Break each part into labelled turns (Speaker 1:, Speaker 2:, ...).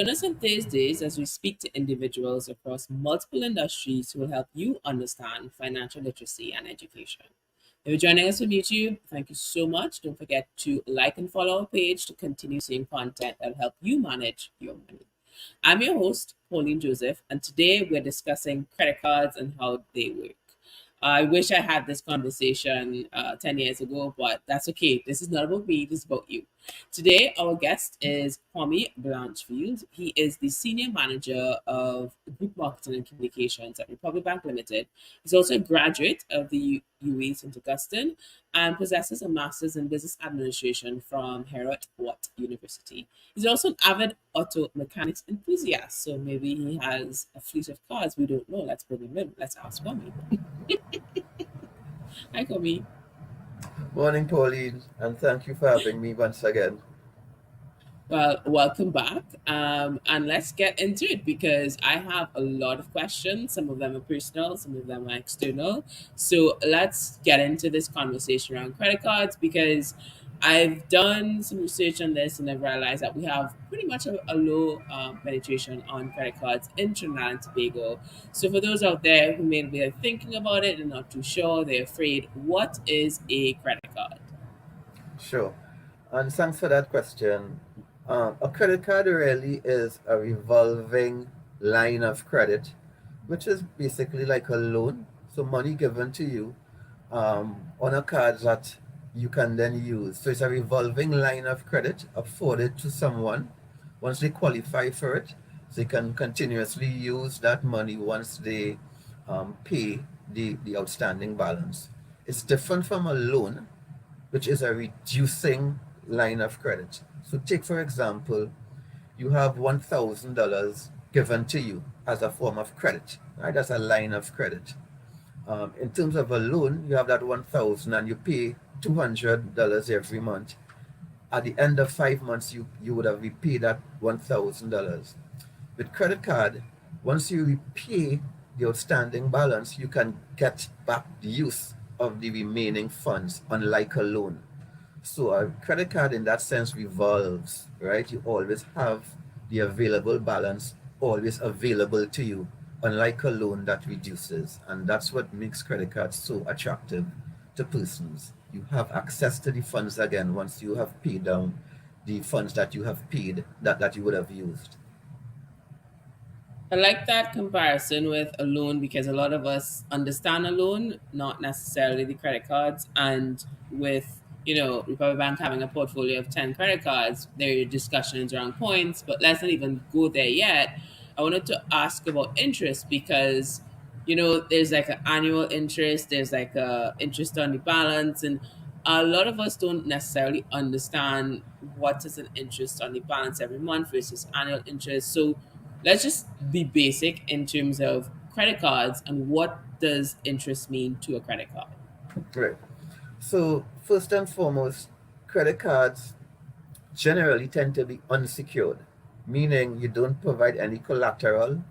Speaker 1: Join us on Thursdays as we speak to individuals across multiple industries who will help you understand financial literacy and education. If you're joining us from YouTube, thank you so much. Don't forget to like and follow our page to continue seeing content that will help you manage your money. I'm your host, Pauline Joseph, and today we're discussing credit cards and how they work. I wish I had this conversation 10 years ago, but that's okay. This is not about me, this is about you. Today, our guest is Kwame Blanchfield. He is the Senior Manager of Group Marketing and Communications at Republic Bank Limited. He's also a graduate of the UAE St. Augustine and possesses a Master's in Business Administration from Heriot Watt University. He's also an avid auto mechanics enthusiast, so maybe he has a fleet of cars we don't know. Let's bring him in. Let's ask Kwame. Hi, Kwame.
Speaker 2: Morning, Pauline, and thank you for having me once again.
Speaker 1: Well, welcome back. And let's get into it because I have a lot of questions. Some of them are personal, some of them are external. So let's get into this conversation around credit cards because I've done some research on this and I've realized that we have pretty much a low penetration on credit cards in Trinidad and Tobago. So for those out there who may be thinking about it and not too sure, they're afraid, what is a credit card?
Speaker 2: Sure. And thanks for that question. A credit card really is a revolving line of credit, which is basically like a loan. So money given to you on a card that you can then use. So it's a revolving line of credit afforded to someone once they qualify for it. They can continuously use that money once they pay the outstanding balance. It's different from a loan, which is a reducing line of credit. So take for example, you have $1,000 given to you as a form of credit, right? That's a line of credit. In terms of a loan, you have that 1,000 and you pay $200 every month. At the end of 5 months, you would have repaid that $1,000. With credit card, once you repay the outstanding balance, you can get back the use of the remaining funds, unlike a loan. So a credit card in that sense revolves, right? You always have the available balance always available to you, unlike a loan that reduces. And that's what makes credit cards so attractive to persons. You have access to the funds again once you have paid down the funds that you have paid that you would have used.
Speaker 1: I like that comparison with a loan because a lot of us understand a loan, not necessarily the credit cards. And with, Republic Bank having a portfolio of 10 credit cards, there are discussions around points, but let's not even go there yet. I wanted to ask about interest because, there's like an annual interest, there's like a interest on the balance, and a lot of us don't necessarily understand what is an interest on the balance every month versus annual interest. So let's just be basic in terms of credit cards and what does interest mean to a credit card.
Speaker 2: Right. So first and foremost, credit cards generally tend to be unsecured, meaning you don't provide any collateral.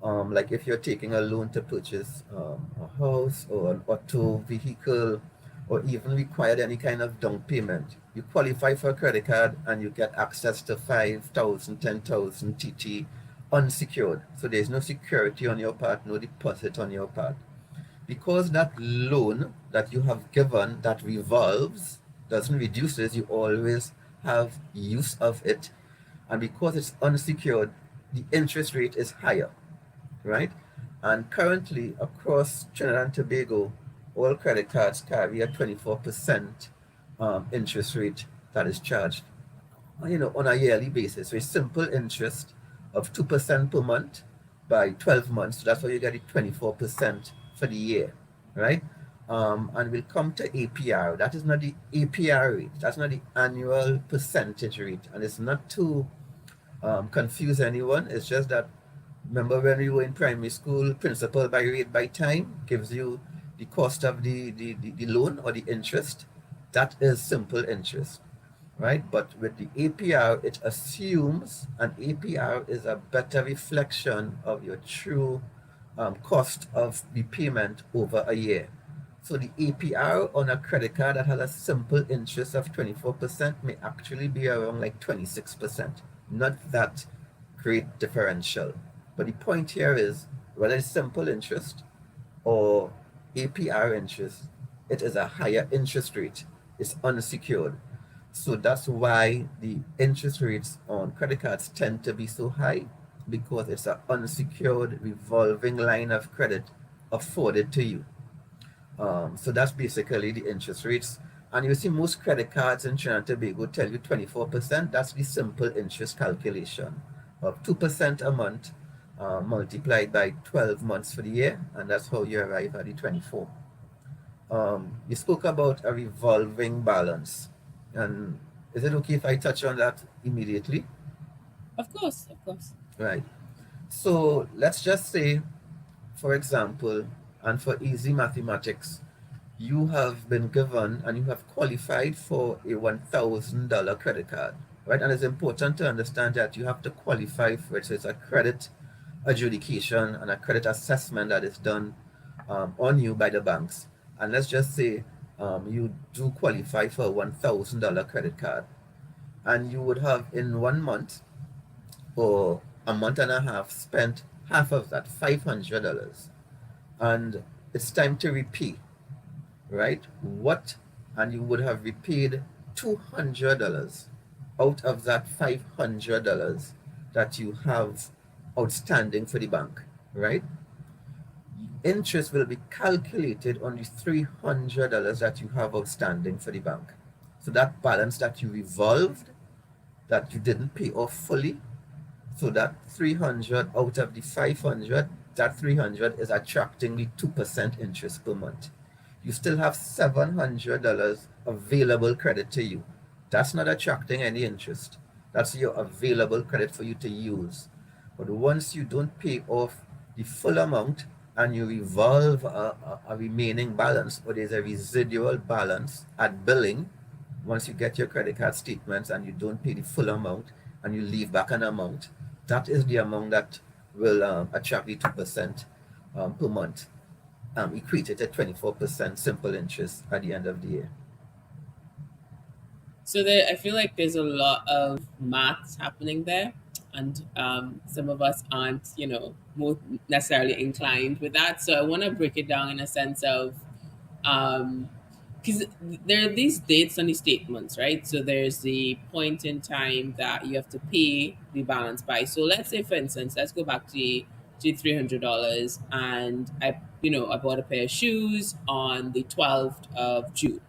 Speaker 2: Like if you're taking a loan to purchase a house or an auto vehicle or even required any kind of down payment, you qualify for a credit card and you get access to 5,000, 10,000 TT unsecured. So there's no security on your part, no deposit on your part. Because that loan that you have given that revolves doesn't reduces, you always have use of it. And because it's unsecured, the interest rate is higher, right? And currently across Trinidad and Tobago, all credit cards carry a 24% interest rate that is charged, on a yearly basis. So it's simple interest of 2% per month by 12 months. So that's why you get it 24% for the year, right? And we'll come to APR. That is not the APR rate. That's not the annual percentage rate. And it's not to confuse anyone. It's just that, remember when we were in primary school, principal by rate by time gives you the cost of the loan or the interest. That is simple interest, right? But with the APR, it assumes an APR is a better reflection of your true cost of the payment over a year. So the APR on a credit card that has a simple interest of 24% may actually be around like 26%. Not that create differential. But the point here is whether it's simple interest or APR interest, it is a higher interest rate. It's unsecured. So that's why the interest rates on credit cards tend to be so high, because it's an unsecured revolving line of credit afforded to you. So that's basically the interest rates. And you see most credit cards in Trinidad and Tobago tell you 24%. That's the simple interest calculation of 2% a month multiplied by 12 months for the year. And that's how you arrive at the 24. You spoke about a revolving balance. And is it okay if I touch on that immediately?
Speaker 1: Of course, of course.
Speaker 2: Right. So let's just say, for example, and for easy mathematics, you have been given and you have qualified for a $1,000 credit card, right? And it's important to understand that you have to qualify for it. So it's a credit adjudication and a credit assessment that is done on you by the banks. And let's just say you do qualify for a $1,000 credit card, and you would have in 1 month or a month and a half spent half of that, $500, and it's time to repay, right? What? And you would have repaid $200 out of that $500 that you have outstanding for the bank, right? Interest will be calculated on the $300 that you have outstanding for the bank. So that balance that you revolved, that you didn't pay off fully, so that 300 out of the 500, that 300 is attracting the 2% interest per month. You still have $700 available credit to you. That's not attracting any interest. That's your available credit for you to use. But once you don't pay off the full amount and you revolve a remaining balance, or there's a residual balance at billing, once you get your credit card statements and you don't pay the full amount and you leave back an amount, that is the amount that will attract the 2% per month, equated to 24% simple interest at the end of the year.
Speaker 1: So there, I feel like there's a lot of maths happening there, and some of us aren't, more necessarily inclined with that. So I want to break it down in a sense of, because there are these dates on the statements, right? So there's the point in time that you have to pay the balance by. So let's say, for instance, let's go back to $300, and I bought a pair of shoes on the 12th of June,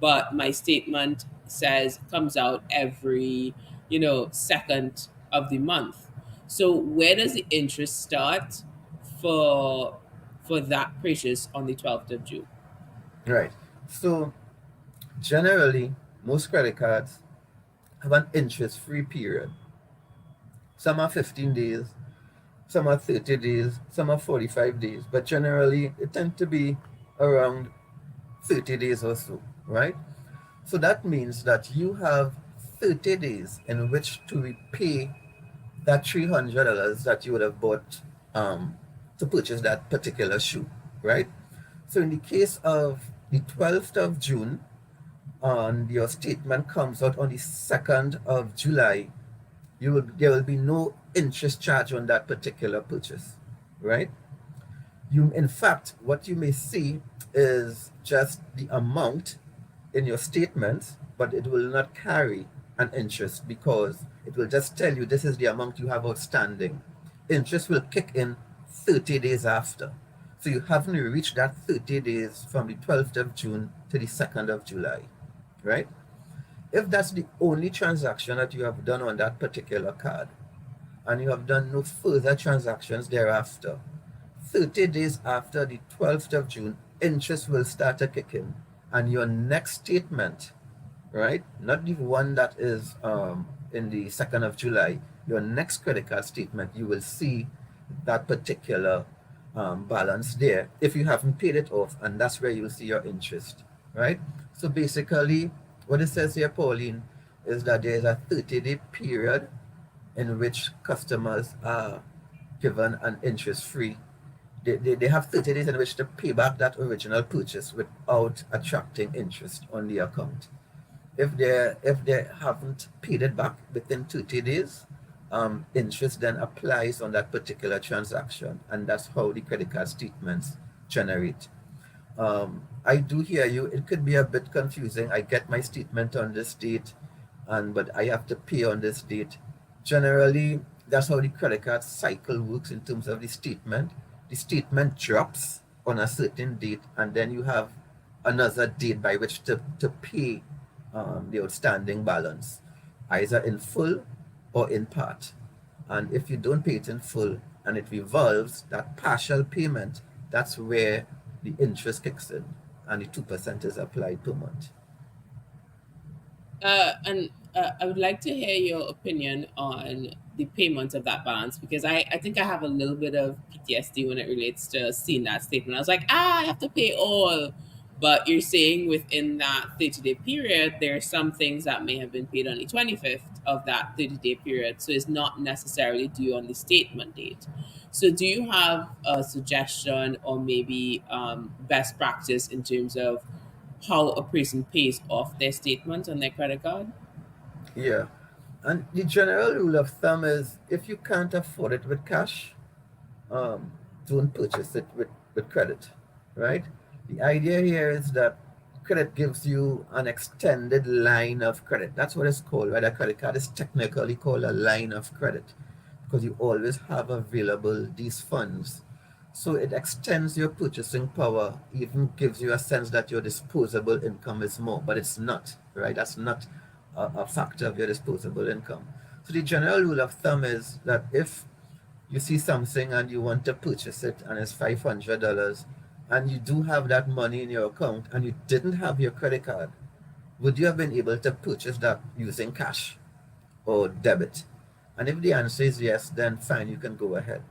Speaker 1: but my statement says comes out every second of the month. So where does the interest start for that purchase on the 12th of June?
Speaker 2: Right. So generally, most credit cards have an interest-free period. Some are 15 days, some are 30 days, some are 45 days, but generally it tends to be around 30 days or so, right? So that means that you have 30 days in which to repay that $300 that you would have bought to purchase that particular shoe, right? So in the case of the 12th of June, and your statement comes out on the 2nd of July, there will be no interest charge on that particular purchase, right? In fact, what you may see is just the amount in your statement, but it will not carry an interest, because it will just tell you this is the amount you have outstanding. Interest will kick in 30 days after. So you haven't reached that 30 days from the 12th of June to the 2nd of July, right? If that's the only transaction that you have done on that particular card, and you have done no further transactions thereafter, 30 days after the 12th of June, interest will start to kick in. And your next statement, right, not the one that is in the 2nd of July, your next credit card statement, you will see that particular balance there if you haven't paid it off, and that's where you'll see your interest, right? So basically, what it says here, Pauline, is that there is a 30-day period in which customers are given an interest-free. They have 30 days in which to pay back that original purchase without attracting interest on the account. If they haven't paid it back within 30 days, interest then applies on that particular transaction, and that's how the credit card statements generate. I do hear you. It could be a bit confusing. I get my statement on this date, and but I have to pay on this date. Generally, that's how the credit card cycle works in terms of the statement. The statement drops on a certain date, and then you have another date by which to pay the outstanding balance, either in full or in part. And if you don't pay it in full and it revolves, that partial payment, that's where the interest kicks in and the 2% is applied per month.
Speaker 1: And I would like to hear your opinion on the payment of that balance because I think I have a little bit of PTSD when it relates to seeing that statement. I was like, I have to pay all. But you're saying within that 30-day period, there are some things that may have been paid on the 25th of that 30-day period. So it's not necessarily due on the statement date. So do you have a suggestion or maybe best practice in terms of how a person pays off their statement on their credit card?
Speaker 2: Yeah. And the general rule of thumb is if you can't afford it with cash, um, don't purchase it with credit, right? The idea here is that credit gives you an extended line of credit. That's what it's called, right? A credit card is technically called a line of credit because you always have available these funds. So it extends your purchasing power, even gives you a sense that your disposable income is more, but it's not, right? That's not a factor of your disposable income. So the general rule of thumb is that if you see something and you want to purchase it and it's $500 and you do have that money in your account and you didn't have your credit card, would you have been able to purchase that using cash or debit? And if the answer is yes, then fine, you can go ahead.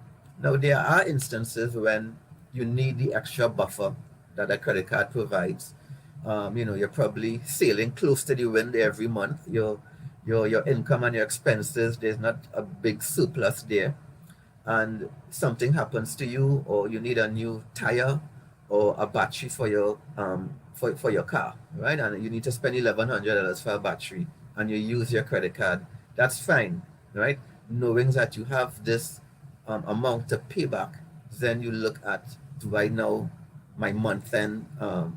Speaker 2: Now, there are instances when you need the extra buffer that a credit card provides. You're probably sailing close to the wind every month. Your income and your expenses, there's not a big surplus there, and something happens to you or you need a new tire or a battery for your car, right? And you need to spend $1,100 for a battery and you use your credit card, that's fine, right? Knowing that you have this amount to pay back, then you look at, do I now my month end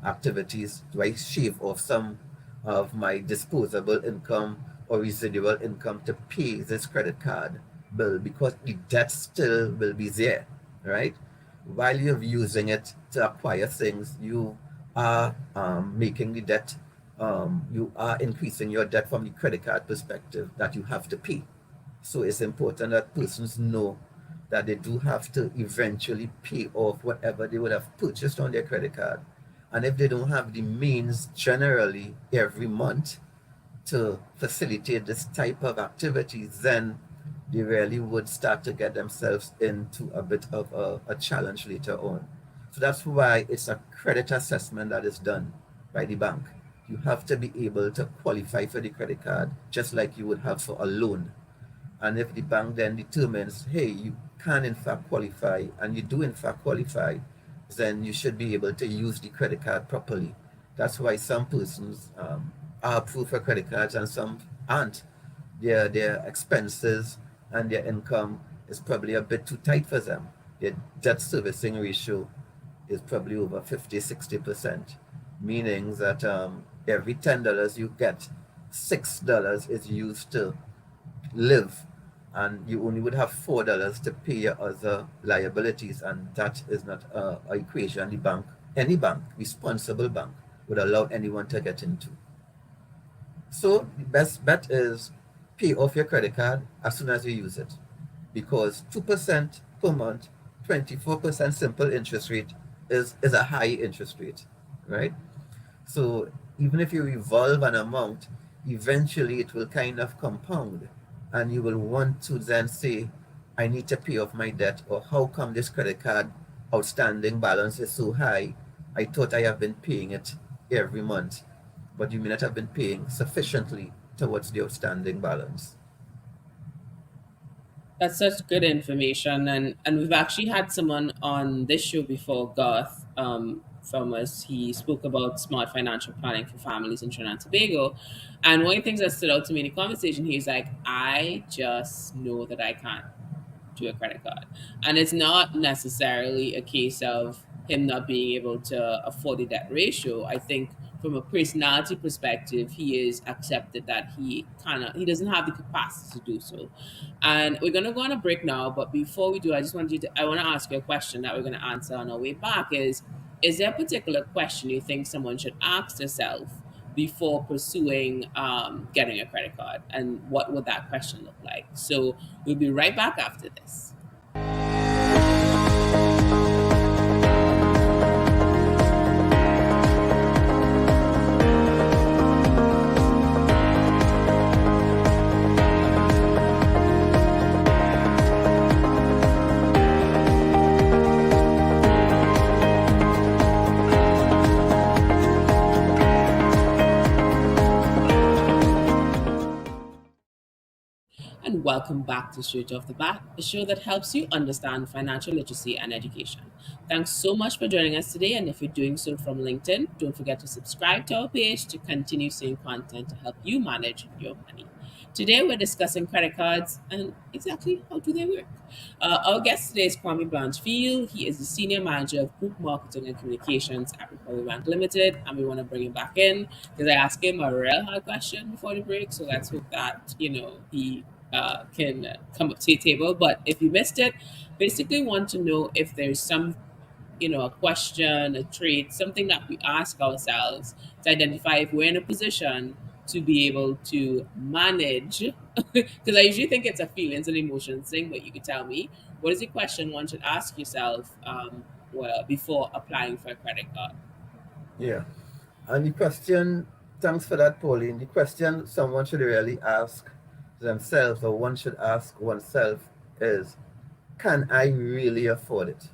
Speaker 2: activities, do I shave off some of my disposable income or residual income to pay this credit card bill, because the debt still will be there, right? While you're using it to acquire things, you are making the debt, you are increasing your debt from the credit card perspective that you have to pay. So it's important that persons know that they do have to eventually pay off whatever they would have purchased on their credit card. And if they don't have the means generally every month to facilitate this type of activity, then they really would start to get themselves into a bit of a challenge later on. So that's why it's a credit assessment that is done by the bank. You have to be able to qualify for the credit card just like you would have for a loan. And if the bank then determines, hey, you can in fact qualify, and you do in fact qualify, then you should be able to use the credit card properly. That's why some persons are approved for credit cards and some aren't. Their expenses and their income is probably a bit too tight for them. Their debt servicing ratio is probably over 50, 60%, meaning that every $10 you get, $6 is used to live, and you only would have $4 to pay your other liabilities, and that is not a equation the bank, any bank, responsible bank, would allow anyone to get into. So the best bet is pay off your credit card as soon as you use it, because 2% per month, 24% simple interest rate is a high interest rate, right? So even if you revolve an amount, eventually it will kind of compound, and you will want to then say, I need to pay off my debt, or how come this credit card outstanding balance is so high? I thought I have been paying it every month, but you may not have been paying sufficiently towards the outstanding balance.
Speaker 1: That's such good information, and we've actually had someone on this show before, Garth. from us. He spoke about smart financial planning for families in Trinidad and Tobago. And one of the things that stood out to me in the conversation, he's like, I just know that I can't to a credit card. And it's not necessarily a case of him not being able to afford the debt ratio. I think from a personality perspective, he is accepted that he doesn't have the capacity to do so. And we're gonna go on a break now, but before we do, I want to ask you a question that we're gonna answer on our way back is there a particular question you think someone should ask themselves before pursuing getting a credit card, and what would that question look like? So we'll be right back after this. And welcome back to Straight Off the Bat, a show that helps you understand financial literacy and education. Thanks so much for joining us today. And if you're doing so from LinkedIn, don't forget to subscribe to our page to continue seeing content to help you manage your money. Today, we're discussing credit cards and exactly how do they work. Our guest today is Kwame Blanchfield. He is the Senior Manager of Group Marketing and Communications at Republic Bank Limited, and we want to bring him back in because I asked him a real hard question before the break. So let's hope that he can come up to your table. But if you missed it, basically want to know if there's some, a question, a trait, something that we ask ourselves to identify if we're in a position to be able to manage. Because I usually think it's a feelings and emotions thing, but you could tell me what is the question one should ask yourself before applying for a credit card.
Speaker 2: Yeah. And the question, thanks for that, Pauline. The question someone should really ask themselves, or one should ask oneself, is can I really afford it?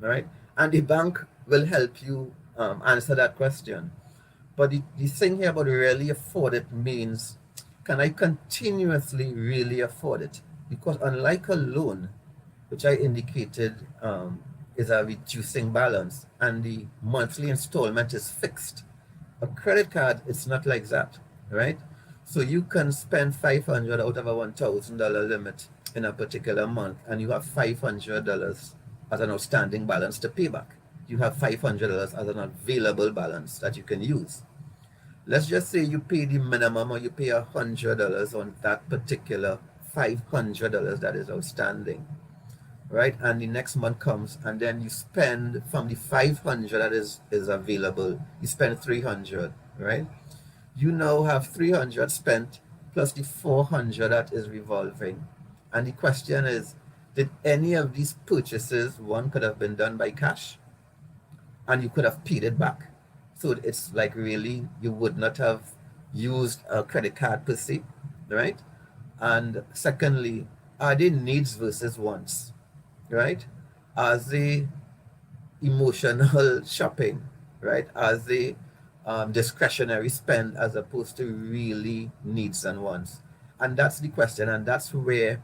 Speaker 2: Right? And the bank will help you answer that question. But the thing here about really afford it means, can I continuously really afford it? Because unlike a loan, which I indicated is a reducing balance and the monthly installment is fixed, a credit card, it's not like that, right? So you can spend 500 out of a $1,000 limit in a particular month, and you have $500 as an outstanding balance to pay back. You have $500 as an available balance that you can use. Let's just say you pay the minimum, or you pay $100 on that particular $500 that is outstanding, right? And the next month comes, and then you spend from the 500 that is available, you spend 300, right? You now have 300 spent plus the 400 that is revolving. And the question is, did any of these purchases, one could have been done by cash and you could have paid it back? So it's like really, you would not have used a credit card per se, right? And secondly, are they needs versus wants, right? As the emotional shopping, right? As the discretionary spend as opposed to really needs and wants. And that's the question. And that's where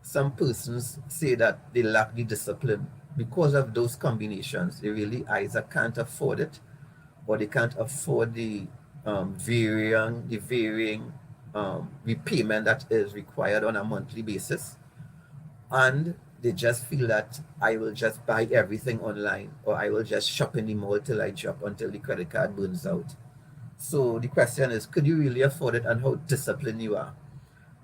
Speaker 2: some persons say that they lack the discipline because of those combinations. They really either can't afford it, or they can't afford the varying repayment that is required on a monthly basis, and they just feel that I will just buy everything online, or I will just shop in the mall till I drop until the credit card burns out. So the question is, could you really afford it, and how disciplined you are?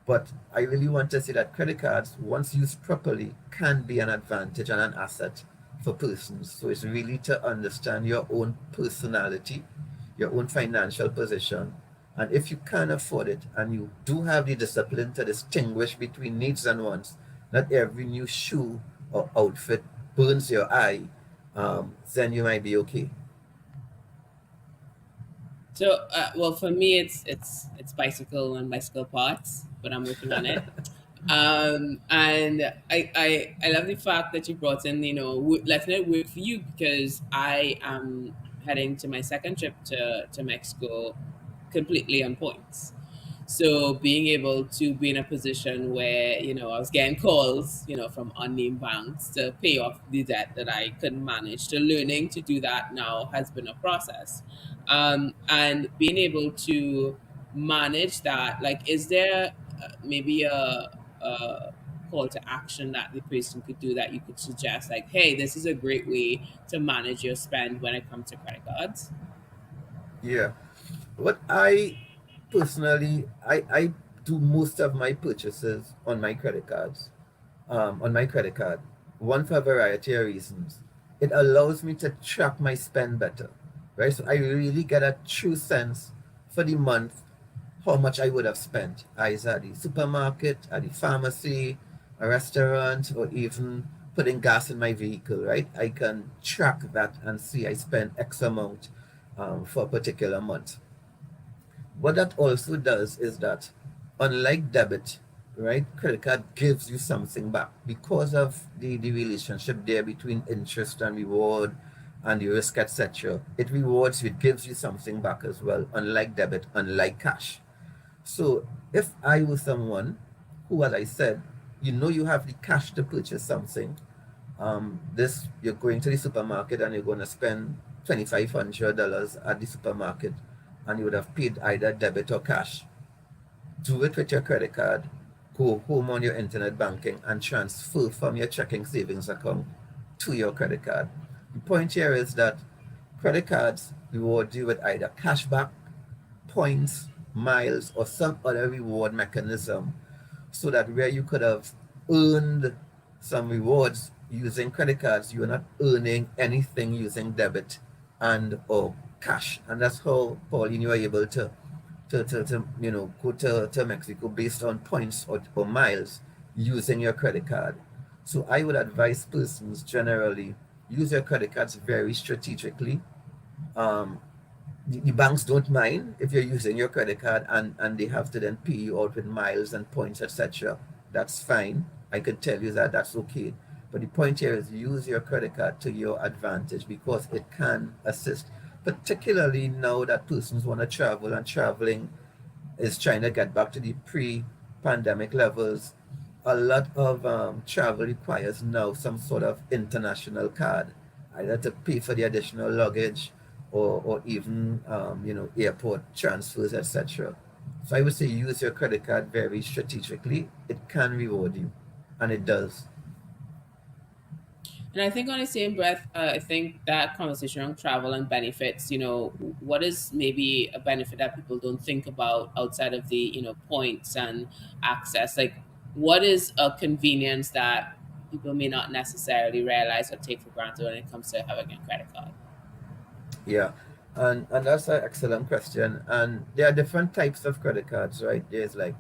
Speaker 2: But I really want to say that credit cards, once used properly, can be an advantage and an asset for persons. So it's really to understand your own personality, your own financial position. And if you can afford it and you do have the discipline to distinguish between needs and wants, not every new shoe or outfit burns your eye, then you might be okay.
Speaker 1: So, well, for me, it's bicycle and bicycle parts, but I'm working on it. And I love the fact that you brought in, letting it work for you, because I am heading to my second trip to Mexico completely on points. So being able to be in a position where, I was getting calls, from unnamed banks to pay off the debt that I couldn't manage, to learning to do that now has been a process. And being able to manage that, like, is there maybe a call to action that the person could do that you could suggest, like, hey, this is a great way to manage your spend when it comes to credit cards?
Speaker 2: Yeah. What I personally, I do most of my purchases on my credit cards, on my credit card. One, for a variety of reasons. It allows me to track my spend better, right? So I really get a true sense for the month how much I would have spent, either at the supermarket, at the pharmacy, a restaurant, or even putting gas in my vehicle, right? I can track that and see I spent X amount for a particular month. What that also does is that, unlike debit, right, credit card gives you something back because of the relationship there between interest and reward and the risk, etc. It rewards you, it gives you something back as well, unlike debit, unlike cash. So if I was someone who, as I said, you have the cash to purchase something, this you're going to the supermarket and you're going to spend $2,500 at the supermarket, and you would have paid either debit or cash. Do it with your credit card. Go home on your internet banking and transfer from your checking savings account to your credit card. The point here is that credit cards reward you with either cashback, points, miles, or some other reward mechanism, so that where you could have earned some rewards using credit cards, you're not earning anything using debit and or cash. And that's how, Pauline, you are able to go to Mexico based on points or miles using your credit card. So I would advise persons generally use your credit cards very strategically. Um, the banks don't mind if you're using your credit card and they have to then pay you out with miles and points, etc. That's fine. I can tell you that that's okay. But the point here is use your credit card to your advantage because it can assist, particularly now that persons want to travel and traveling is trying to get back to the pre-pandemic levels. A lot of travel requires now some sort of international card, either to pay for the additional luggage or even airport transfers, etc. So I would say use your credit card very strategically. It can reward you, and it does.
Speaker 1: And I think on the same breath, I think that conversation on travel and benefits, what is maybe a benefit that people don't think about outside of the, points and access? Like, what is a convenience that people may not necessarily realize or take for granted when it comes to having a credit card?
Speaker 2: Yeah, and that's an excellent question. And there are different types of credit cards, right? There's like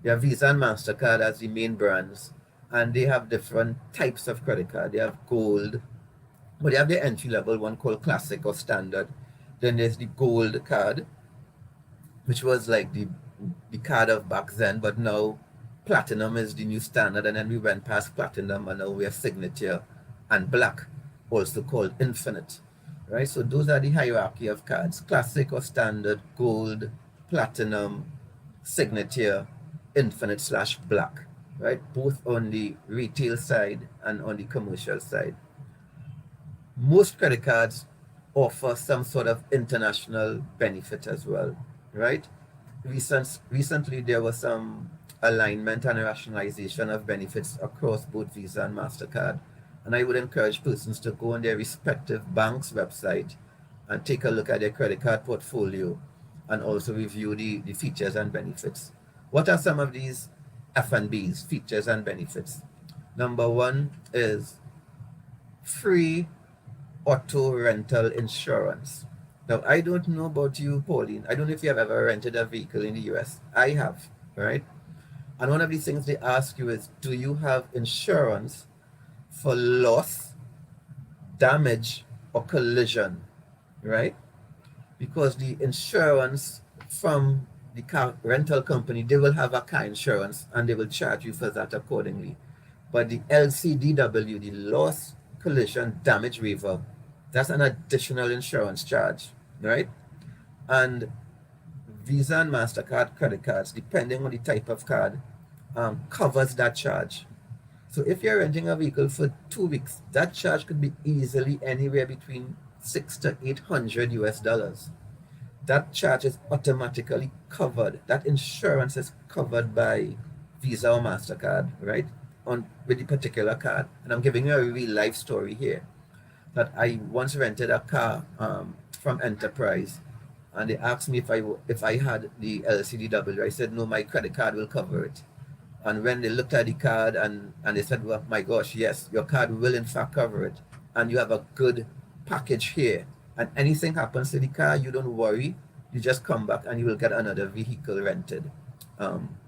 Speaker 2: you have Visa and Mastercard as the main brands, and they have different types of credit card. They have gold, but they have the entry level one called classic or standard. Then there's the gold card, which was like the card of back then, but now platinum is the new standard, and then we went past platinum, and now we have signature and black, also called infinite, right? So those are the hierarchy of cards: classic or standard, gold, platinum, signature, infinite slash black, right? Both on the retail side and on the commercial side. Most credit cards offer some sort of international benefit as well, right? Recently, there was some alignment and rationalization of benefits across both Visa and MasterCard. And I would encourage persons to go on their respective bank's website and take a look at their credit card portfolio and also review the features and benefits. What are some of these F&Bs, features and benefits? Number one is free auto rental insurance. Now, I don't know about you, Pauline. I don't know if you have ever rented a vehicle in the US. I have, right? And one of these things they ask you is, do you have insurance for loss, damage, or collision, right? Because the insurance from the car rental company, they will have a car insurance and they will charge you for that accordingly. But the LCDW, the loss, collision, damage waiver, that's an additional insurance charge, right? And Visa and MasterCard credit cards, depending on the type of card, covers that charge. So if you're renting a vehicle for 2 weeks, that charge could be easily anywhere between 6 to 800 US dollars. That charge is automatically covered. That insurance is covered by Visa or MasterCard, right? On with the particular card. And I'm giving you a real life story here. That I once rented a car from Enterprise, and they asked me if I had the LCDW. I said no, my credit card will cover it. And when they looked at the card and they said, well, my gosh, yes, your card will in fact cover it. And you have a good package here. And anything happens to the car, you don't worry. You just come back and you will get another vehicle rented.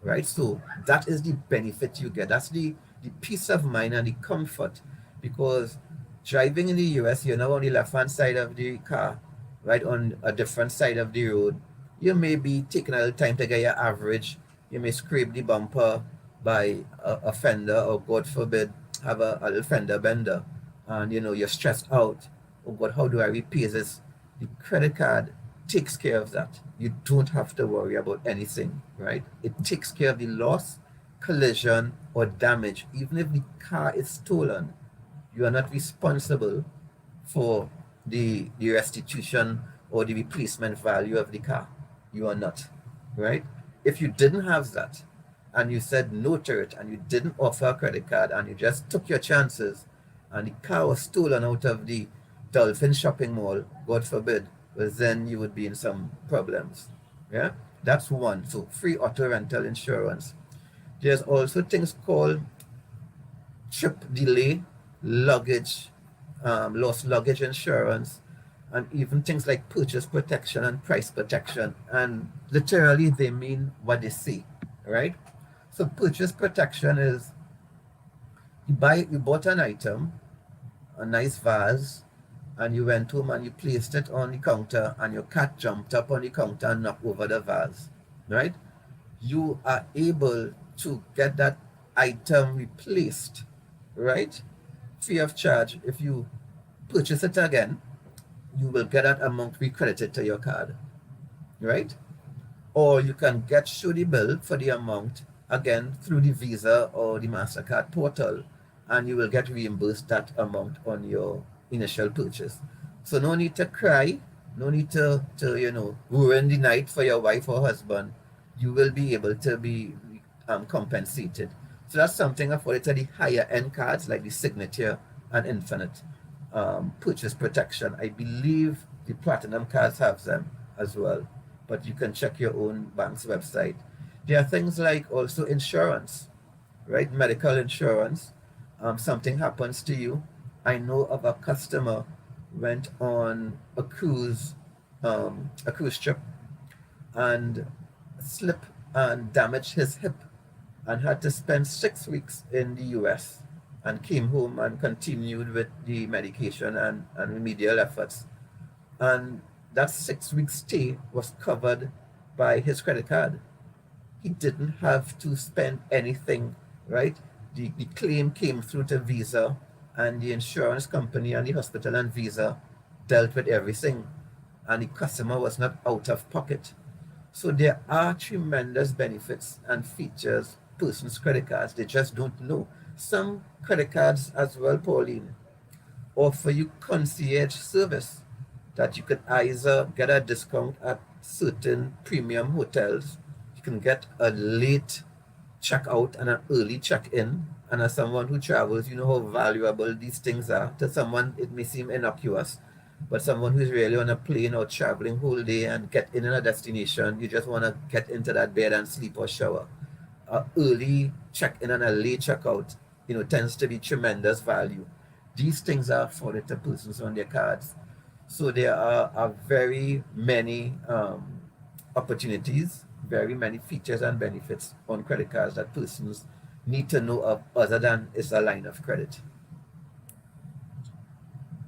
Speaker 2: Right? So that is the benefit you get. That's the peace of mind and the comfort. Because driving in the US, you're now on the left hand side of the car, right? On a different side of the road. You may be taking a little time to get your average. You may scrape the bumper by a fender, or God forbid, have a little fender bender, and you're stressed out. Oh God, how do I repay this? The credit card takes care of that. You don't have to worry about anything, right? It takes care of the loss, collision, or damage. Even if the car is stolen, you are not responsible for the restitution or the replacement value of the car. You are not, right? If you didn't have that, and you said no to it, and you didn't offer a credit card, and you just took your chances, and the car was stolen out of the Dolphin shopping mall, God forbid, well, then you would be in some problems. Yeah, that's one. So free auto rental insurance. There's also things called trip delay, luggage, lost luggage insurance, and even things like purchase protection and price protection. And literally, they mean what they say, right? So purchase protection is you bought an item, a nice vase, and you went home and you placed it on the counter, and your cat jumped up on the counter and knocked over the vase, right? You are able to get that item replaced, right? Free of charge. If you purchase it again, you will get that amount recredited to your card, right? Or you can show the bill for the amount again through the Visa or the MasterCard portal, and you will get reimbursed that amount on your initial purchase. So no need to cry, no need to ruin the night for your wife or husband. You will be able to be compensated. So that's something afforded to the higher end cards like the Signature and Infinite purchase protection. I believe the Platinum cards have them as well, but you can check your own bank's website. There are things like also insurance, right? Medical insurance. Something happens to you. I know of a customer went on a cruise trip, and slipped and damaged his hip, and had to spend 6 weeks in the US, and came home and continued with the medication and remedial efforts. And that 6 week stay was covered by his credit card. He didn't have to spend anything, right? The claim came through to Visa, and the insurance company and the hospital and Visa dealt with everything, and the customer was not out of pocket. So there are tremendous benefits and features person's credit cards. They just don't know. Some credit cards as well, Pauline, offer you concierge service, that you can either get a discount at certain premium hotels, you can get a late checkout and an early check-in. And as someone who travels, you know how valuable these things are. To someone, it may seem innocuous, but someone who's really on a plane or traveling whole day and get in a destination, you just want to get into that bed and sleep or shower. A early check-in and a late checkout, tends to be tremendous value. These things are afforded to persons on their cards. So there are very many opportunities, very many features and benefits on credit cards that persons need to know of, other than it's a line of credit.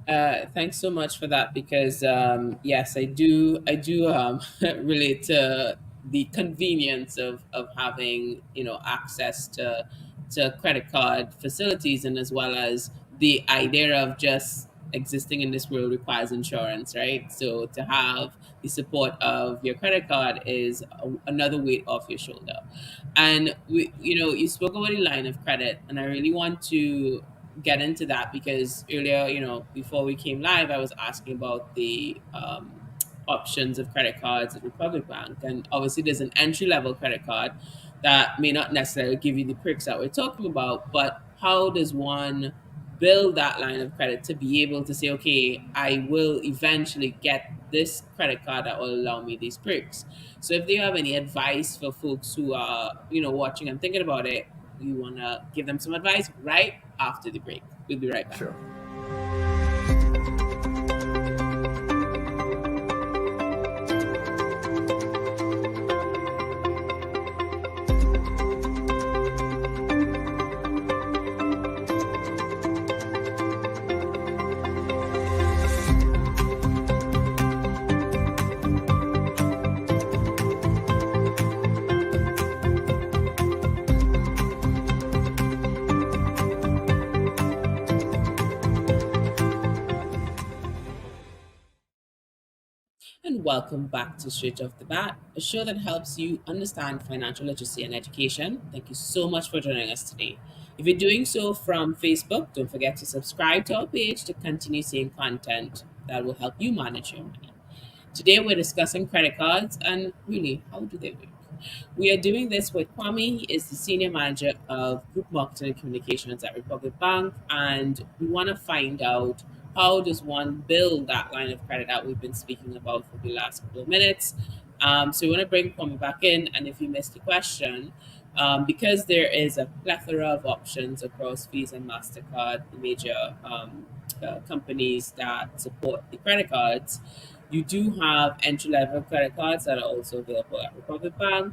Speaker 1: Thanks so much for that, because yes, I do relate to the convenience of having access to credit card facilities, and as well as the idea of just existing in this world requires insurance, right? So to have the support of your credit card is another weight off your shoulder. And you spoke about the line of credit, and I really want to get into that because earlier, before we came live, I was asking about the options of credit cards at Republic Bank, and obviously there's an entry level credit card that may not necessarily give you the perks that we're talking about, but how does one build that line of credit to be able to say, okay, I will eventually get this credit card that will allow me these perks. So if you have any advice for folks who are, watching and thinking about it, we want to give them some advice right after the break. We'll be right back.
Speaker 2: Sure.
Speaker 1: And welcome back to Straight Off the Bat, a show that helps you understand financial literacy and education. Thank you so much for joining us today. If you're doing so from Facebook, don't forget to subscribe to our page to continue seeing content that will help you manage your money. Today, we're discussing credit cards and really, how do they work? We are doing this with Kwame. He is the Senior Manager of Group Marketing and Communications at Republic Bank, and we want to find out how does one build that line of credit that we've been speaking about for the last couple of minutes. So we want to bring Kwame back in, and if you missed the question, because there is a plethora of options across Visa and MasterCard, the major companies that support the credit cards, you do have entry level credit cards that are also available at Republic Bank.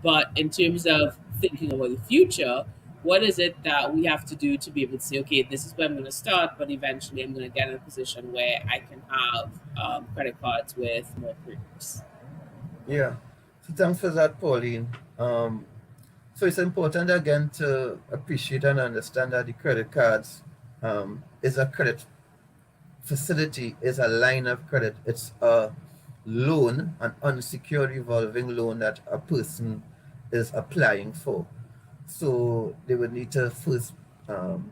Speaker 1: But in terms of thinking about the future, what is it that we have to do to be able to say, okay, this is where I'm going to start, but eventually I'm going to get in a position where I can have credit cards with more perks?
Speaker 2: Yeah. So thanks for that, Pauline. So it's important again to appreciate and understand that the credit cards is a credit facility, is a line of credit. It's a loan, an unsecured revolving loan that a person is applying for. So they would need to first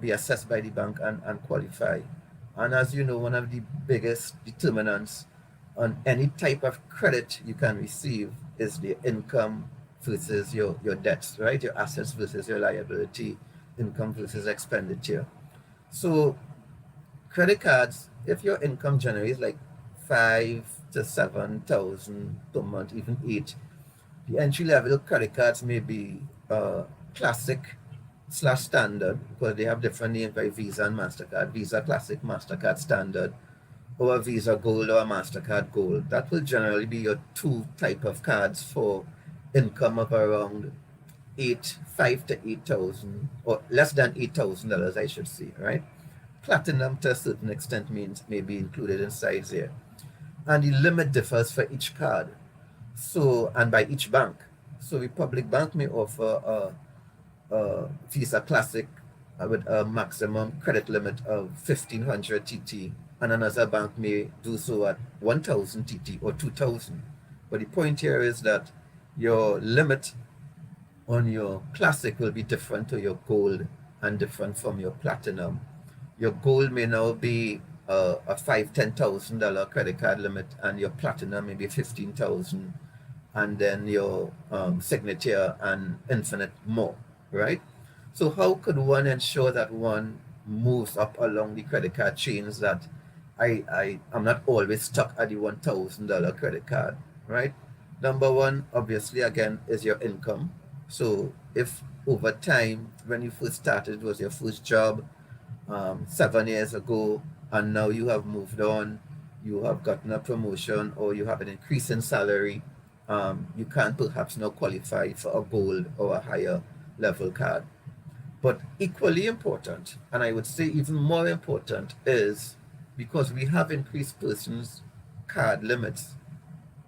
Speaker 2: be assessed by the bank and qualify. And as you know, one of the biggest determinants on any type of credit you can receive is the income versus your debts, right? Your assets versus your liability, income versus expenditure. So credit cards, if your income generates like 5 to 7 thousand per month, even 8, the entry level credit cards may be classic slash standard because they have different names like Visa and MasterCard. Visa Classic, MasterCard Standard, or a Visa Gold or a MasterCard Gold. That will generally be your two type of cards for income of around 5 to 8 thousand, or less than $8,000, I should say, right? Platinum to a certain extent means may be included inside there. And the limit differs for each card. So, and by each bank. So Republic Bank may offer a Visa Classic with a maximum credit limit of 1,500 TT, and another bank may do so at 1,000 TT or 2,000. But the point here is that your limit on your Classic will be different to your Gold and different from your Platinum. Your Gold may now be a $10,000 credit card limit, and your Platinum may be 15,000, and then your Signature and Infinite more, right? So how could one ensure that one moves up along the credit card chains, that I'm not always stuck at the $1,000 credit card, right? Number one, obviously, again, is your income. So if over time, when you first started, it was your first job, 7 years ago, and now you have moved on, you have gotten a promotion, or you have an increase in salary, you can perhaps now qualify for a gold or a higher level card. But equally important, and I would say even more important, is because we have increased persons' card limits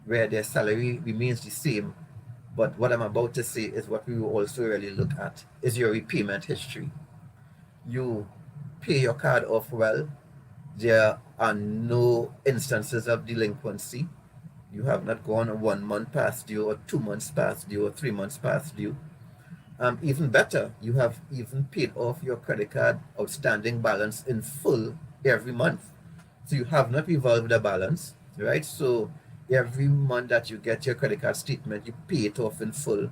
Speaker 2: where their salary remains the same. But what I'm about to say is what we will also really look at is your repayment history. You pay your card off well, There are no instances of delinquency. You have not gone 1 month past due, or 2 months past due, or 3 months past due. Even better, you have even paid off your credit card outstanding balance in full every month. So you have not revolved the balance, right? So every month that you get your credit card statement, you pay it off in full.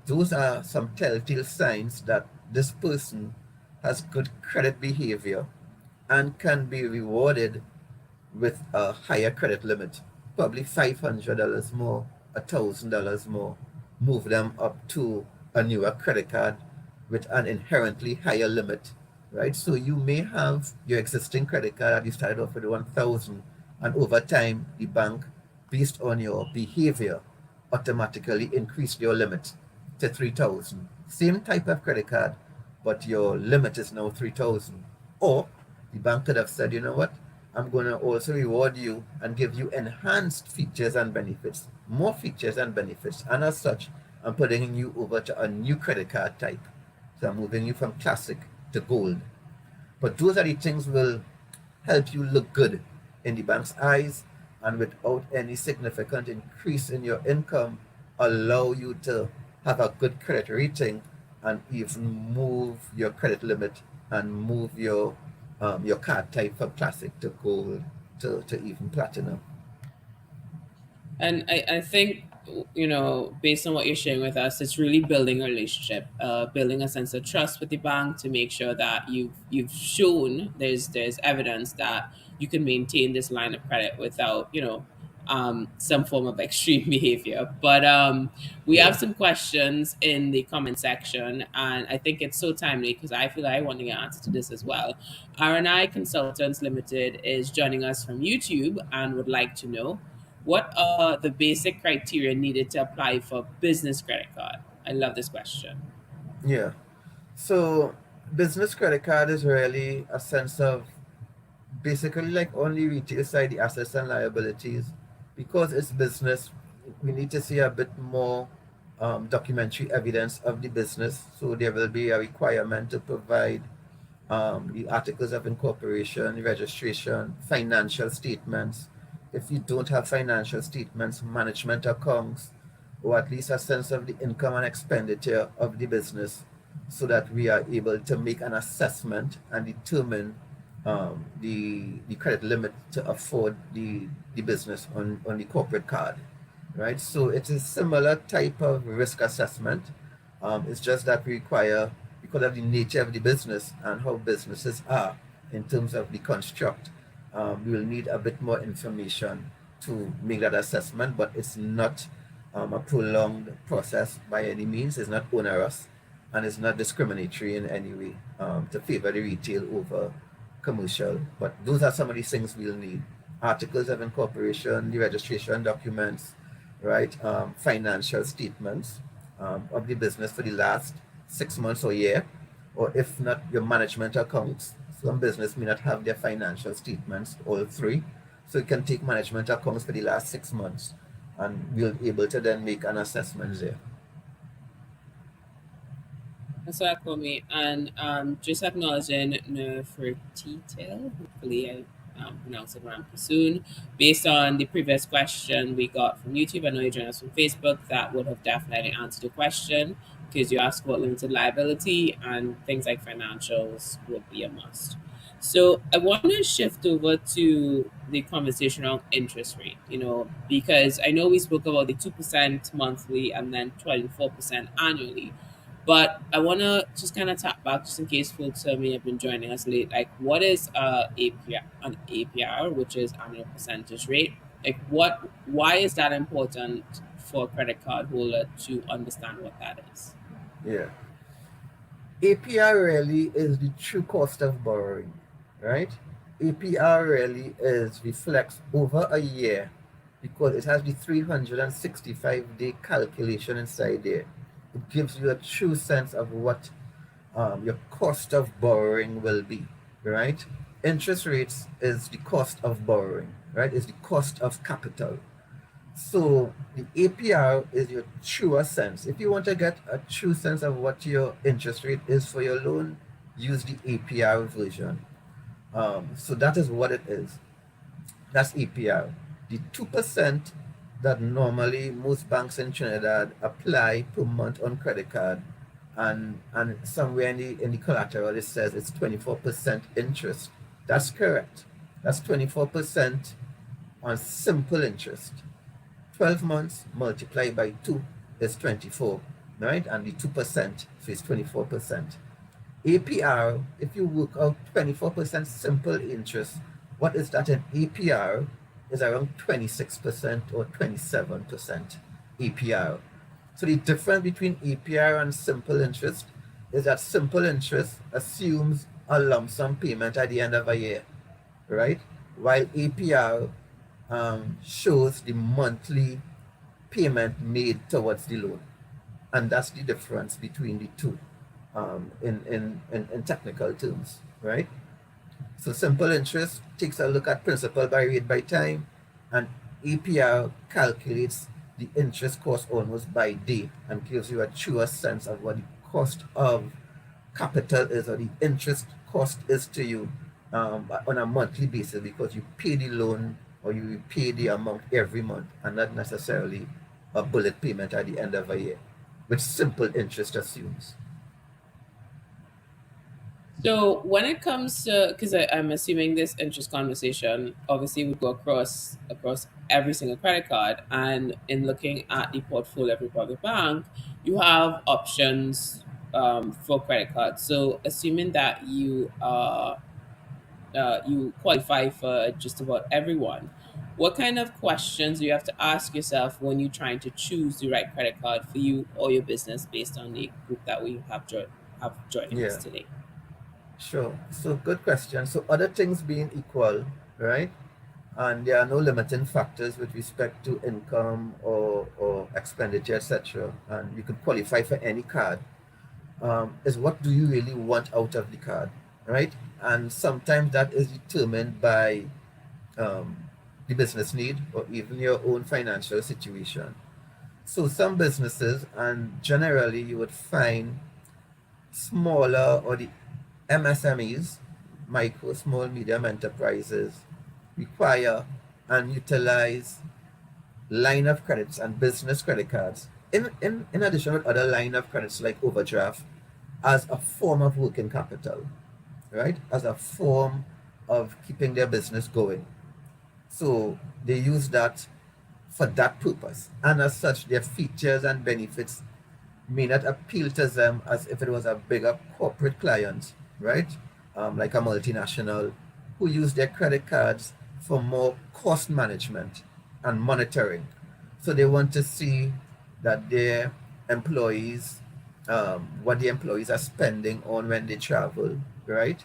Speaker 2: Those are some telltale signs that this person has good credit behavior and can be rewarded with a higher credit limit, probably $500 more, $1,000 more, move them up to a newer credit card with an inherently higher limit, right? So you may have your existing credit card that you started off with 1,000, and over time, the bank, based on your behavior, automatically increased your limit to 3,000. Same type of credit card, but your limit is now 3,000. Or the bank could have said, you know what, I'm going to also reward you and give you enhanced features and benefits, more features and benefits. And as such, I'm putting you over to a new credit card type. So I'm moving you from classic to gold. But those are the things will help you look good in the bank's eyes, and without any significant increase in your income, allow you to have a good credit rating and even move your credit limit and move your card type from classic to gold to even platinum.
Speaker 1: And I think, based on what you're sharing with us, it's really building a relationship, building a sense of trust with the bank to make sure that you've shown there's evidence that you can maintain this line of credit without, some form of extreme behavior. But we
Speaker 2: Yeah.
Speaker 1: have some questions in the comment section, and I think it's so timely because I feel like I want to get answer to this as well. R&I Consultants Limited is joining us from YouTube and would like to know, what are the basic criteria needed to apply for business credit card? I love this question.
Speaker 2: Yeah. So business credit card is really a sense of basically like only retail side the assets and liabilities. Because it's business, we need to see a bit more documentary evidence of the business. So there will be a requirement to provide the articles of incorporation, registration, financial statements. If you don't have financial statements, management accounts, or at least a sense of the income and expenditure of the business, so that we are able to make an assessment and determine the credit limit to afford the business on the corporate card, right? So it's a similar type of risk assessment. It's just that we require, because of the nature of the business and how businesses are in terms of the construct, we will need a bit more information to make that assessment, but it's not a prolonged process by any means. It's not onerous, and it's not discriminatory in any way to favor the retail over commercial. But those are some of these things we'll need: articles of incorporation, the registration documents, right? Financial statements of the business for the last 6 months or year, or if not, your management accounts. Some business may not have their financial statements, all three. So you can take management accounts for the last 6 months, and we'll be able to then make an assessment there.
Speaker 1: That's what I me. And just acknowledging Nefertitail, hopefully I pronounce it right soon. Based on the previous question we got from YouTube, I know you joined us from Facebook, that would have definitely answered the question because you asked about limited liability and things like financials would be a must. So I want to shift over to the conversation around interest rate, because I know we spoke about the 2% monthly and then 24% annually. But I want to just kind of tap back, just in case folks may have been joining us late. Like, what is an APR, which is annual percentage rate? Like, why is that important for a credit card holder to understand what that is?
Speaker 2: Yeah. APR really is the true cost of borrowing, right? APR really is reflects over a year, because it has the 365-day calculation inside there. It gives you a true sense of what your cost of borrowing will be, right? Interest rates is the cost of borrowing, right? Is the cost of capital. So the APR is your truer sense. If you want to get a true sense of what your interest rate is for your loan, use the APR version. So that is what it is. That's APR. The 2% that normally most banks in Trinidad apply per month on credit card, and somewhere in the collateral it says it's 24% interest. That's correct. That's 24% on simple interest. 12 months multiplied by 2 is 24, right? And the 2%, so it's 24%. APR, if you work out 24% simple interest, what is that in APR is around 26% or 27% APR. So the difference between APR and simple interest is that simple interest assumes a lump sum payment at the end of a year, right? While APR shows the monthly payment made towards the loan. And that's the difference between the two in technical terms, right? So simple interest takes a look at principal by rate by time, and APR calculates the interest cost almost by day and gives you a truer sense of what the cost of capital is or the interest cost is to you on a monthly basis because you pay the loan or you pay the amount every month and not necessarily a bullet payment at the end of a year, which simple interest assumes.
Speaker 1: So when it comes to, because I'm assuming this interest conversation obviously would go across every single credit card, and in looking at the portfolio of Republic Bank, you have options for credit cards. So assuming that you qualify for just about everyone, what kind of questions do you have to ask yourself when you're trying to choose the right credit card for you or your business based on the group that we have joining us
Speaker 2: Yeah,
Speaker 1: today?
Speaker 2: sure. So good question. So other things being equal, right? And there are no limiting factors with respect to income or expenditure, etc. And you could qualify for any card. Is what do you really want out of the card, right? And sometimes that is determined by um, the business need or even your own financial situation. So some businesses, and generally you would find smaller or the MSMEs, micro, small, medium enterprises, require and utilize line of credits and business credit cards in addition with other line of credits like overdraft as a form of working capital, right? As a form of keeping their business going. So they use that for that purpose. And as such, their features and benefits may not appeal to them as if it was a bigger corporate client, right? Like a multinational who use their credit cards for more cost management and monitoring. So they want to see that their employees, what the employees are spending on when they travel, right?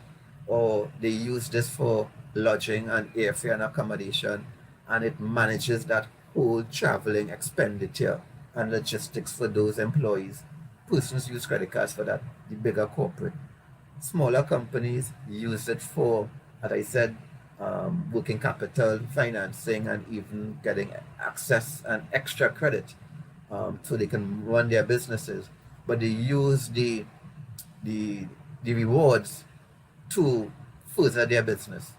Speaker 2: Or they use this for lodging and airfare and accommodation, and it manages that whole traveling expenditure and logistics for those employees. Persons use credit cards for that, the bigger corporate. Smaller companies use it for, as I said, working capital, financing, and even getting access and extra credit so they can run their businesses. But they use the, the rewards to further their business.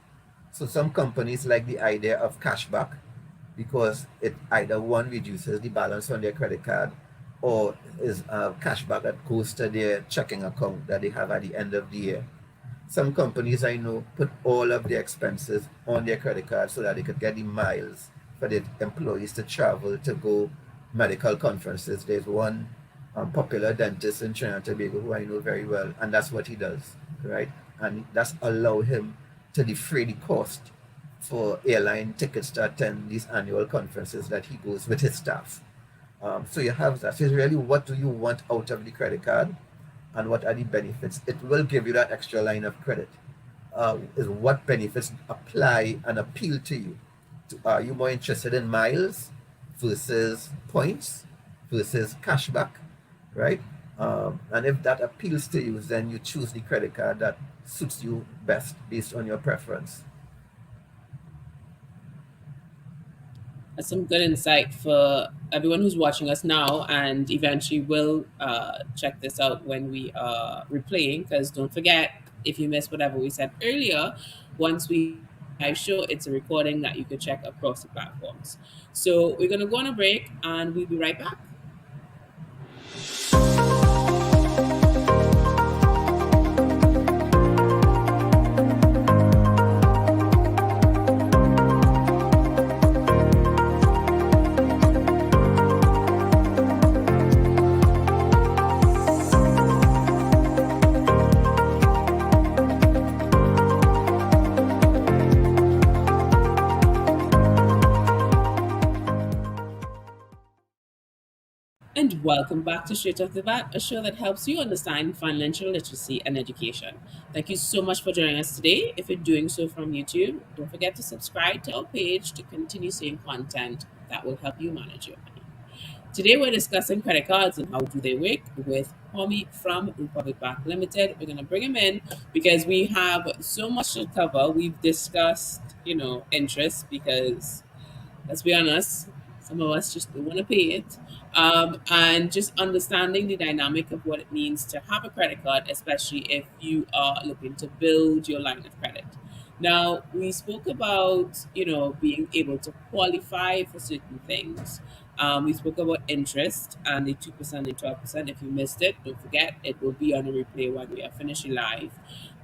Speaker 2: So some companies like the idea of cashback because it either one reduces the balance on their credit card or is a cashback that goes to their checking account that they have at the end of the year. Some companies I know put all of their expenses on their credit card so that they could get the miles for their employees to travel to go medical conferences. There's one popular dentist in Trinidad and Tobago who I know very well, and that's what he does, right? And that's allow him to defray the cost for airline tickets to attend these annual conferences that he goes with his staff. So you have that. So it's really what do you want out of the credit card and what are the benefits? It will give you that extra line of credit. Is what benefits apply and appeal to you. Are you more interested in miles versus points versus cashback, right? And if that appeals to you, then you choose the credit card that suits you best based on your preference.
Speaker 1: That's some good insight for everyone who's watching us now and eventually will check this out when we are replaying. Because don't forget, If you missed whatever we said earlier, once we do the live show, it's a recording that you could check across the platforms. So we're going to go on a break and we'll be right back. And welcome back to Straight Off the Bat, a show that helps you understand financial literacy and education. Thank you so much for joining us today. If you're doing so from YouTube, don't forget to subscribe to our page to continue seeing content that will help you manage your money. Today we're discussing credit cards and how do they work with Kwame from Republic Bank Limited. We're going to bring him in because we have so much to cover. We've discussed, interest because let's be honest, some of us just don't want to pay it. And just understanding the dynamic of what it means to have a credit card, especially if you are looking to build your line of credit. Now, we spoke about, being able to qualify for certain things. We spoke about interest and the 2% and 12%. If you missed it, don't forget it will be on a replay when we are finishing live.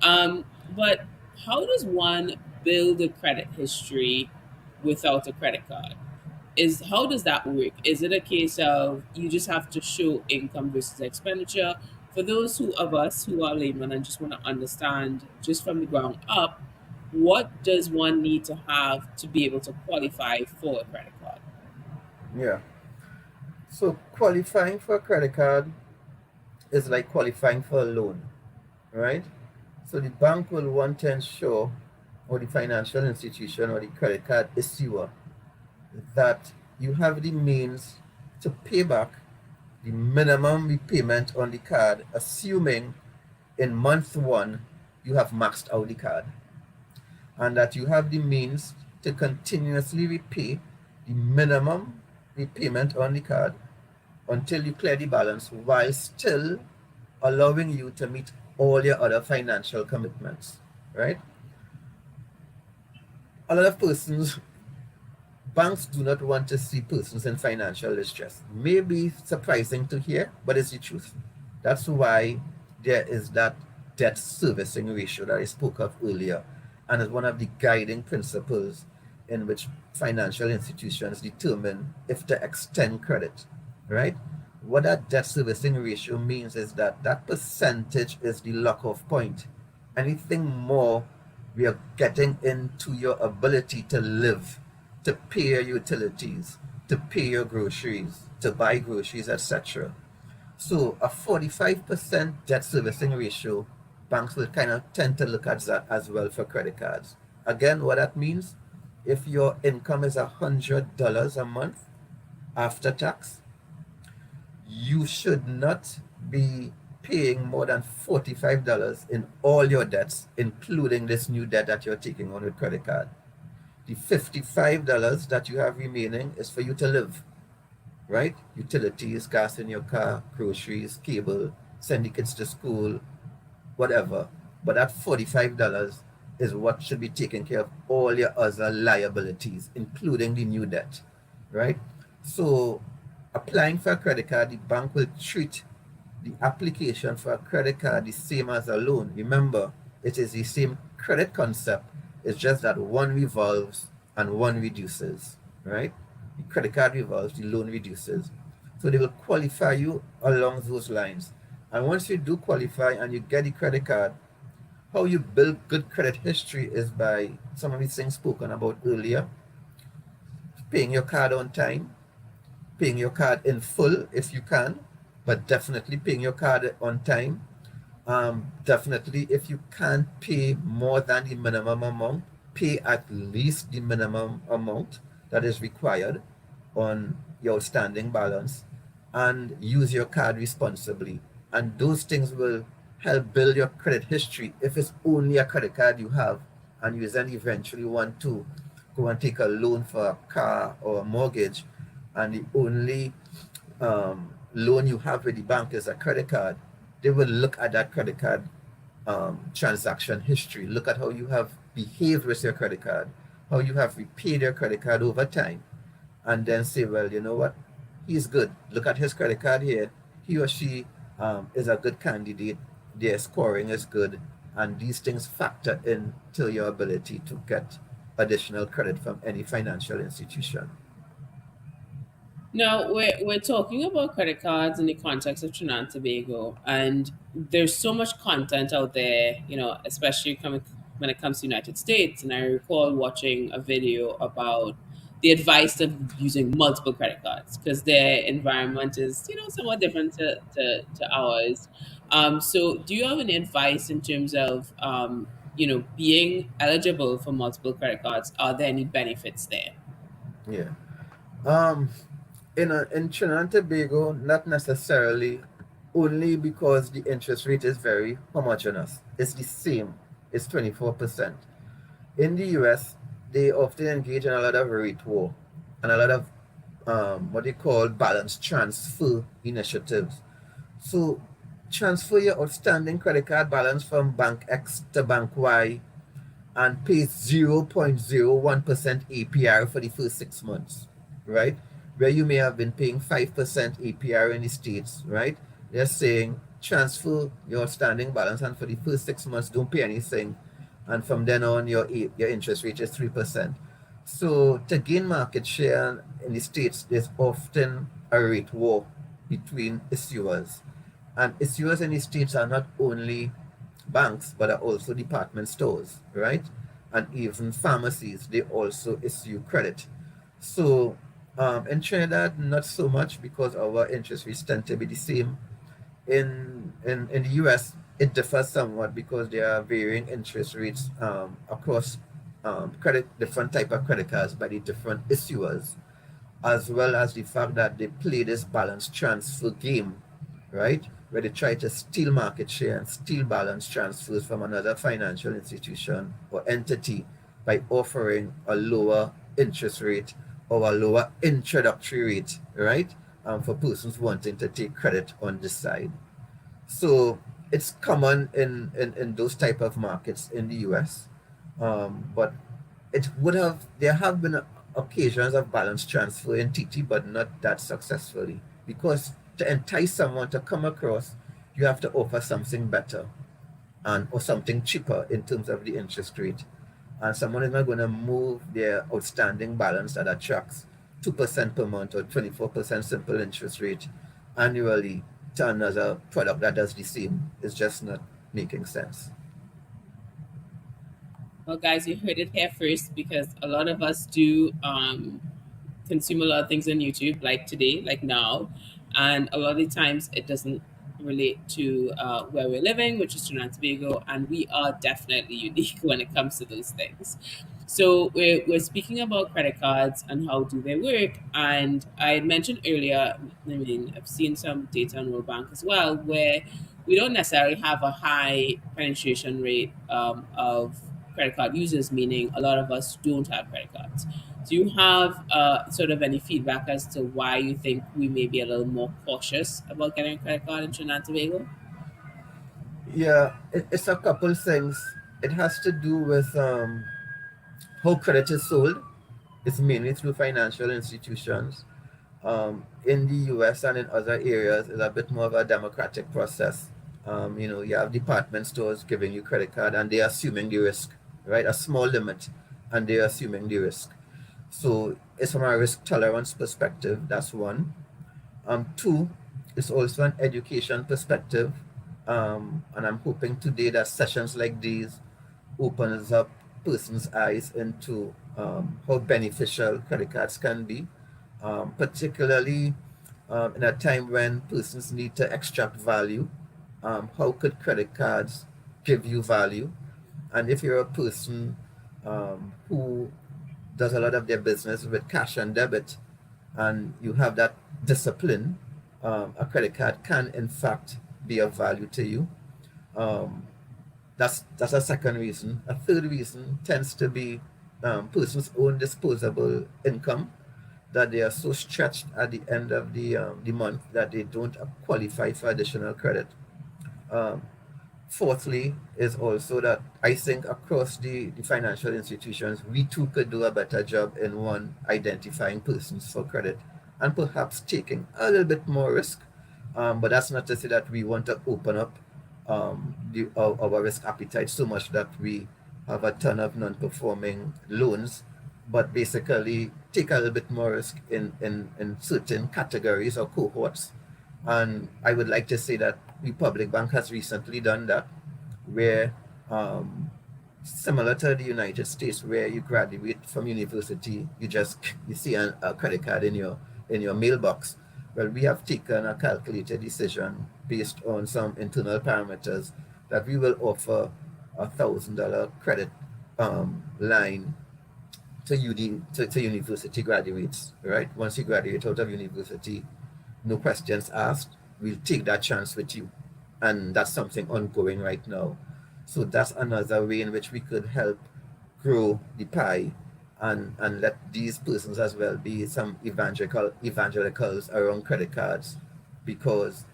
Speaker 1: But how does one build a credit history without a credit card? Is how does that work? Is it a case of you just have to show income versus expenditure? For those of us who are laymen and just want to understand just from the ground up, what does one need to have to be able to qualify for a credit card?
Speaker 2: Yeah. So qualifying for a credit card is like qualifying for a loan, right? So the bank will want to ensure, or the financial institution or the credit card issuer, that you have the means to pay back the minimum repayment on the card, assuming in month one you have maxed out the card, and that you have the means to continuously repay the minimum repayment on the card until you clear the balance while still allowing you to meet all your other financial commitments, right? A lot of persons, banks do not want to see persons in financial distress. Maybe surprising to hear, but it's the truth. That's why there is that debt servicing ratio that I spoke of earlier, and is one of the guiding principles in which financial institutions determine if to extend credit, right? What that debt servicing ratio means is that that percentage is the lock-off point. Anything more, we are getting into your ability to live, to pay your utilities, to pay your groceries, to buy groceries, etc. So a 45% debt servicing ratio, banks will kind of tend to look at that as well for credit cards. Again, what that means, if your income is $100 a month after tax, you should not be paying more than $45 in all your debts, including this new debt that you're taking on with credit card. The $55 that you have remaining is for you to live, right? Utilities, gas in your car, groceries, cable, send the kids to school, whatever. But that $45 is what should be taking care of all your other liabilities, including the new debt, right? So applying for a credit card, the bank will treat the application for a credit card the same as a loan. Remember, it is the same credit concept. It's just that one revolves and one reduces, right? The credit card revolves, the loan reduces. So they will qualify you along those lines. And once you do qualify and you get the credit card, how you build good credit history is by some of these things spoken about earlier. Paying your card on time, paying your card in full if you can, but definitely paying your card on time. Definitely, if you can't pay more than the minimum amount, pay at least the minimum amount that is required on your outstanding balance, and use your card responsibly. And those things will help build your credit history if it's only a credit card you have and you then eventually want to go and take a loan for a car or a mortgage, and the only loan you have with the bank is a credit card. They will look at that credit card transaction history. Look at how you have behaved with your credit card, how you have repaid your credit card over time, and then say, well, you know what, he's good. Look at his credit card here. He or she is a good candidate. Their scoring is good, and these things factor into your ability to get additional credit from any financial institution.
Speaker 1: Now we're talking about credit cards in the context of Trinidad and Tobago, and there's so much content out there, especially coming when it comes to United States. And I recall watching a video about the advice of using multiple credit cards because their environment is, somewhat different to ours. So, do you have any advice in terms of, being eligible for multiple credit cards? Are there any benefits there?
Speaker 2: Yeah. Um, in Trinidad and Tobago, not necessarily, only because the interest rate is very homogeneous. It's the same. It's 24%. In the US, they often engage in a lot of rate war and a lot of what they call balance transfer initiatives. So transfer your outstanding credit card balance from bank X to bank Y and pays 0.01% APR for the first 6 months, right? Where you may have been paying 5% APR in the States, right? They're saying transfer your outstanding balance, and for the first 6 months, don't pay anything. And from then on, your interest rate is 3%. So to gain market share in the States, there's often a rate war between issuers. And issuers in the States are not only banks, but are also department stores, right? And even pharmacies, they also issue credit. So in Trinidad, not so much because our interest rates tend to be the same. In the US, it differs somewhat because there are varying interest rates across different type of credit cards by the different issuers, as well as the fact that they play this balance transfer game, right? Where they try to steal market share and steal balance transfers from another financial institution or entity by offering a lower interest rate or a lower introductory rate, right? For persons wanting to take credit on this side. So it's common in those type of markets in the US. But there have been occasions of balance transfer in TT, but not that successfully. Because to entice someone to come across, you have to offer something better and or something cheaper in terms of the interest rate. And someone is not going to move their outstanding balance that attracts 2% per month or 24% simple interest rate annually to another product that does the same. It's just not making sense.
Speaker 1: Well, guys, you heard it here first because a lot of us do consume a lot of things on YouTube, like today, like now, and a lot of the times it doesn't relate to where we're living, which is Trinidad and Tobago, and we are definitely unique when it comes to those things. So we're speaking about credit cards and how do they work, and I had mentioned earlier. I mean, I've seen some data on World Bank as well, where we don't necessarily have a high penetration rate of credit card users, meaning a lot of us don't have credit cards. Do you have sort of any feedback as to why you think we may be a little more cautious about getting a credit card in Trinidad and Tobago?
Speaker 2: Yeah, it's a couple things. It has to do with how credit is sold. It's mainly through financial institutions. In the US and in other areas, it's a bit more of a democratic process. You have department stores giving you credit card and they're assuming the risk, right? A small limit, and they're assuming the risk. So it's from a risk tolerance perspective, that's one. Two, it's also an education perspective. And I'm hoping today that sessions like these opens up persons' eyes into how beneficial credit cards can be, particularly in a time when persons need to extract value. How could credit cards give you value? And if you're a person who does a lot of their business with cash and debit, and you have that discipline, a credit card can in fact be of value to you. Um, that's a second reason. A third reason tends to be person's own disposable income, that they are so stretched at the end of the month that they don't qualify for additional credit. Um, Fourthly, is also that I think across the financial institutions, we too could do a better job in one, identifying persons for credit and perhaps taking a little bit more risk. But that's not to say that we want to open up our risk appetite so much that we have a ton of non performing loans, but basically take a little bit more risk in certain categories or cohorts. And I would like to say that Republic Bank has recently done that, where similar to the United States, where you graduate from university, you see a credit card in your mailbox. Well, we have taken a calculated decision based on some internal parameters that we will offer $1,000 credit line to university graduates. Right, once you graduate out of university, no questions asked. We'll take that chance with you. And that's something ongoing right now. So that's another way in which we could help grow the pie and let these persons as well be some evangelicals around credit cards, because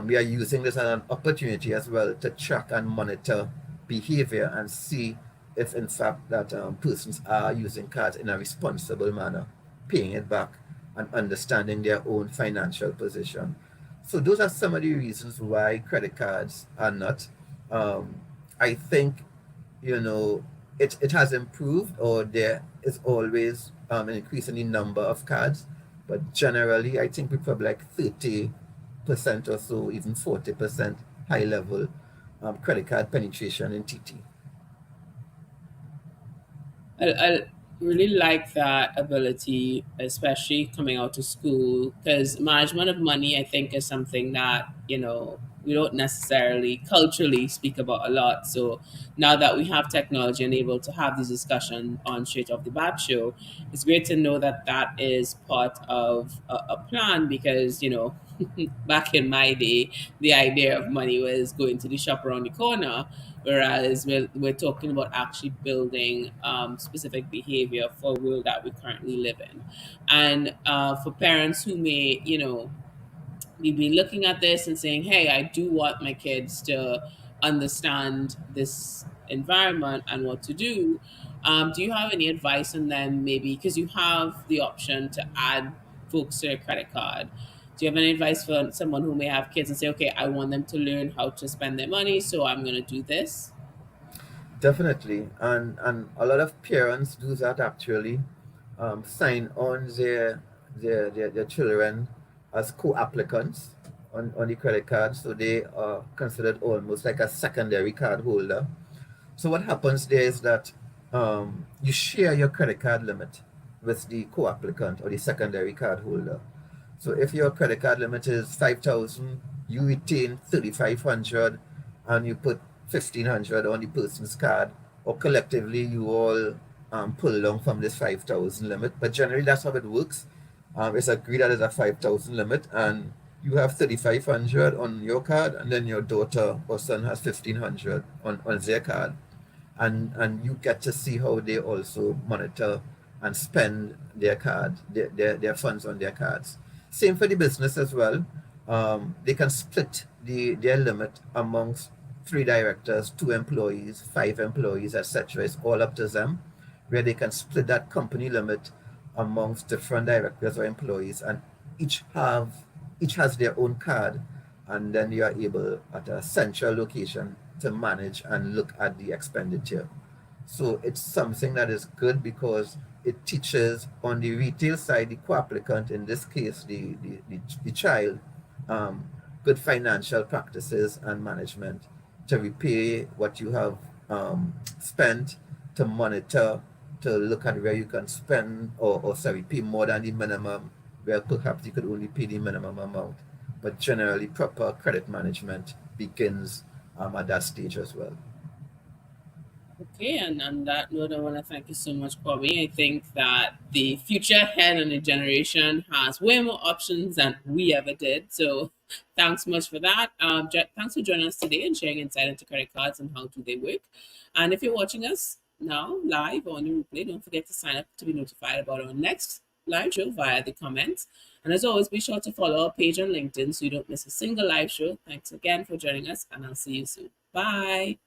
Speaker 2: we are using this as an opportunity as well to track and monitor behavior and see if in fact that persons are using cards in a responsible manner, paying it back and understanding their own financial position. So those are some of the reasons why credit cards are not. Um, I think, you know, it has improved, or there is always an increase in the number of cards, but generally I think we're probably like 30% or so, even 40% high level credit card penetration in TT.
Speaker 1: I really like that ability, especially coming out of school, because management of money, I think, is something that, we don't necessarily culturally speak about a lot. So now that we have technology and able to have this discussion on Straight Off the Bat Show, it's great to know that that is part of a plan because, back in my day, the idea of money was going to the shop around the corner, whereas we're talking about actually building specific behavior for the world that we currently live in. And for parents who may, be looking at this and saying, hey, I do want my kids to understand this environment and what to do. Do you have any advice on them, maybe? Because you have the option to add folks to a credit card. Do you have any advice for someone who may have kids and say, okay, I want them to learn how to spend their money, so I'm going to do this?
Speaker 2: Definitely, and a lot of parents do that actually, sign on their children as co-applicants on the credit card, so they are considered almost like a secondary card holder. So what happens there is that you share your credit card limit with the co-applicant or the secondary card holder. So if your credit card limit is 5,000, you retain 3,500, and you put 1,500 on the person's card, or collectively you all pull along from this 5,000 limit. But generally that's how it works. It's agreed that there's a 5,000 limit, and you have 3,500 on your card, and then your daughter or son has 1,500 on their card, and you get to see how they also monitor and spend their card, their funds on their cards. Same for the business as well. They can split their limit amongst three directors, two employees, five employees, etc. It's all up to them, where they can split that company limit amongst different directors or employees, and each have each has their own card, and then you are able at a central location to manage and look at the expenditure. So it's something that is good because it teaches on the retail side, the co-applicant, in this case, the child, um, good financial practices and management to repay what you have spent, to monitor, to look at where you can spend, or sorry, pay more than the minimum, where perhaps you could only pay the minimum amount. But generally, proper credit management begins at that stage as well.
Speaker 1: Okay, and on that note, I want to thank you so much, Kwame. I think that the future ahead and the generation has way more options than we ever did. So, thanks so much for that. Thanks for joining us today and sharing insight into credit cards and how do they work. And if you're watching us now live or on the replay, don't forget to sign up to be notified about our next live show via the comments. And as always, be sure to follow our page on LinkedIn so you don't miss a single live show. Thanks again for joining us, and I'll see you soon. Bye.